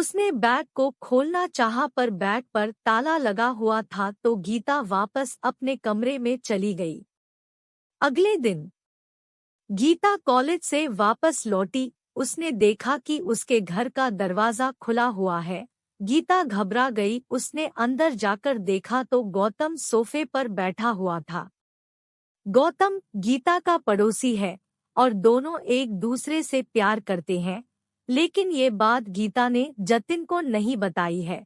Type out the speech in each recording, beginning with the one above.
उसने बैग को खोलना चाहा पर बैग पर ताला लगा हुआ था तो गीता वापस अपने कमरे में चली गई। अगले दिन गीता कॉलेज से वापस लौटी। उसने देखा कि उसके घर का दरवाजा खुला हुआ है। गीता घबरा गई। उसने अंदर जाकर देखा तो गौतम सोफे पर बैठा हुआ था। गौतम गीता का पड़ोसी है और दोनों एक दूसरे से प्यार करते हैं, लेकिन ये बात गीता ने जतिन को नहीं बताई है।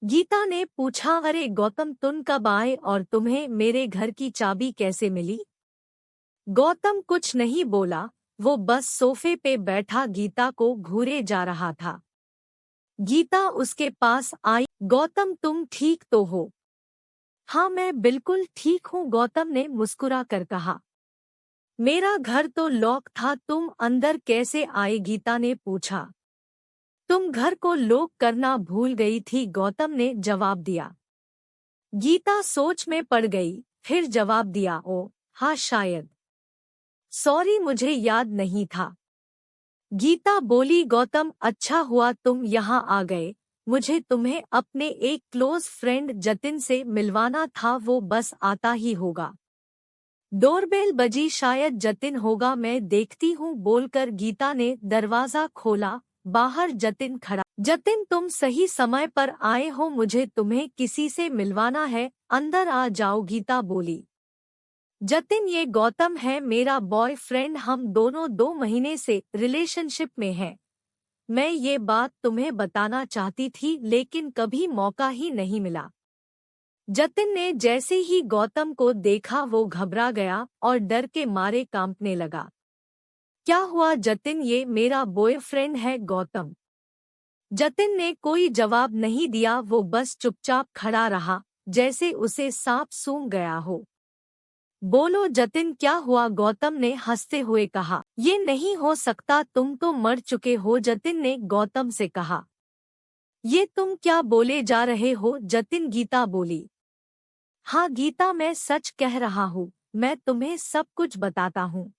गीता ने पूछा, अरे गौतम, तुम कब आए और तुम्हें मेरे घर की चाबी कैसे मिली? गौतम कुछ नहीं बोला। वो बस सोफे पे बैठा गीता को घूरे जा रहा था। गीता उसके पास आई। गौतम, तुम ठीक तो हो? हाँ, मैं बिल्कुल ठीक हूँ, गौतम ने मुस्कुरा कर कहा। मेरा घर तो लॉक था, तुम अंदर कैसे आए? गीता ने पूछा। तुम घर को लॉक करना भूल गई थी, गौतम ने जवाब दिया। गीता सोच में पड़ गई, फिर जवाब दिया, ओ हाँ शायद। सॉरी, मुझे याद नहीं था। गीता बोली। गौतम, अच्छा हुआ तुम यहाँ आ गए। मुझे तुम्हें अपने एक क्लोज फ्रेंड जतिन से मिलवाना था, वो बस आता ही होगा। डोरबेल बजी, शायद जतिन होगा, मैं देखती हूँ, बोलकर गीता ने दरवाजा खोला। बाहर जतिन खड़ा। जतिन, तुम सही समय पर आए हो, मुझे तुम्हें किसी से मिलवाना है, अंदर आ जाओ, गीता बोली। जतिन, ये गौतम है, मेरा बॉयफ्रेंड, हम दोनों 2 महीने से रिलेशनशिप में हैं। मैं ये बात तुम्हें बताना चाहती थी लेकिन कभी मौका ही नहीं मिला। जतिन ने जैसे ही गौतम को देखा वो घबरा गया और डर के मारे कांपने लगा। क्या हुआ जतिन? ये मेरा बॉयफ्रेंड है, गौतम। जतिन ने कोई जवाब नहीं दिया। वो बस चुपचाप खड़ा रहा, जैसे उसे सांप सूंघ गया हो। बोलो जतिन, क्या हुआ? गौतम ने हंसते हुए कहा। ये नहीं हो सकता, तुम तो मर चुके हो, जतिन ने गौतम से कहा। ये तुम क्या बोले जा रहे हो? जतिन, गीता बोली। हाँ गीता, मैं सच कह रहा हूँ, मैं तुम्हें सब कुछ बताता हूँ।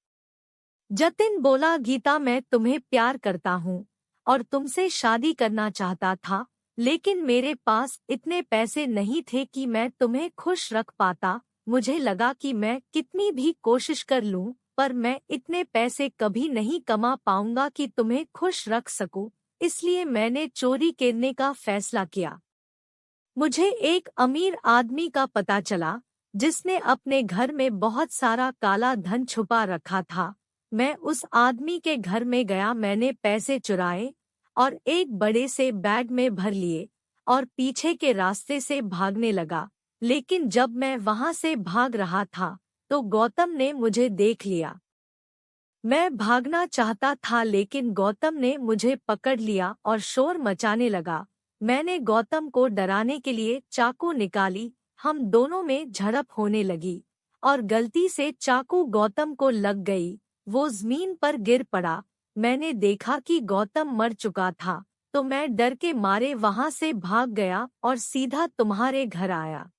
जतिन बोला। गीता, मैं तुम्हें प्यार करता हूँ और तुमसे शादी करना चाहता था, लेकिन मेरे पास इतने पैसे नहीं थे कि मैं तुम्हें खुश रख पाता। मुझे लगा कि मैं कितनी भी कोशिश कर लूं, पर मैं इतने पैसे कभी नहीं कमा पाऊंगा कि तुम्हें खुश रख सकूं, इसलिए मैंने चोरी करने का फैसला किया। मुझे एक अमीर आदमी का पता चला जिसने अपने घर में बहुत सारा काला धन छुपा रखा था। मैं उस आदमी के घर में गया, मैंने पैसे चुराए और एक बड़े से बैग में भर लिए और पीछे के रास्ते से भागने लगा। लेकिन जब मैं वहां से भाग रहा था तो गौतम ने मुझे देख लिया। मैं भागना चाहता था लेकिन गौतम ने मुझे पकड़ लिया और शोर मचाने लगा। मैंने गौतम को डराने के लिए चाकू निकाली। हम दोनों में झड़प होने लगी और गलती से चाकू गौतम को लग गई। वो जमीन पर गिर पड़ा। मैंने देखा कि गौतम मर चुका था तो मैं डर के मारे वहां से भाग गया और सीधा तुम्हारे घर आया।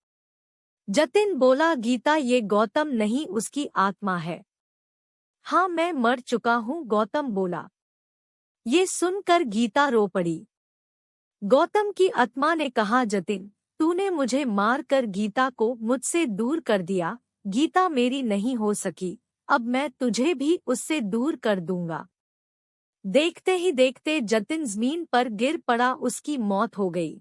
जतिन बोला। गीता, ये गौतम नहीं, उसकी आत्मा है। हाँ, मैं मर चुका हूँ, गौतम बोला। ये सुनकर गीता रो पड़ी। गौतम की आत्मा ने कहा, जतिन, तूने मुझे मार कर गीता को मुझसे दूर कर दिया। गीता मेरी नहीं हो सकी, अब मैं तुझे भी उससे दूर कर दूंगा। देखते ही देखते जतिन जमीन पर गिर पड़ा, उसकी मौत हो गई।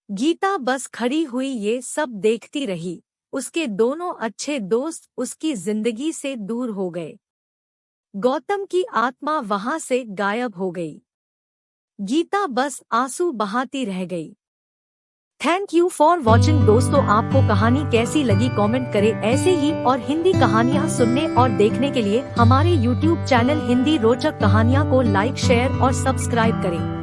गीता बस खड़ी हुई ये सब देखती रही। उसके दोनों अच्छे दोस्त उसकी जिंदगी से दूर हो गए। गौतम की आत्मा वहां से गायब हो गई। गीता बस आंसू बहाती रह गई। थैंक यू फॉर वॉचिंग दोस्तों, आपको कहानी कैसी लगी कमेंट करें। ऐसे ही और हिंदी कहानियाँ सुनने और देखने के लिए हमारे YouTube चैनल हिंदी रोचक कहानियाँ को लाइक, शेयर और सब्सक्राइब करें।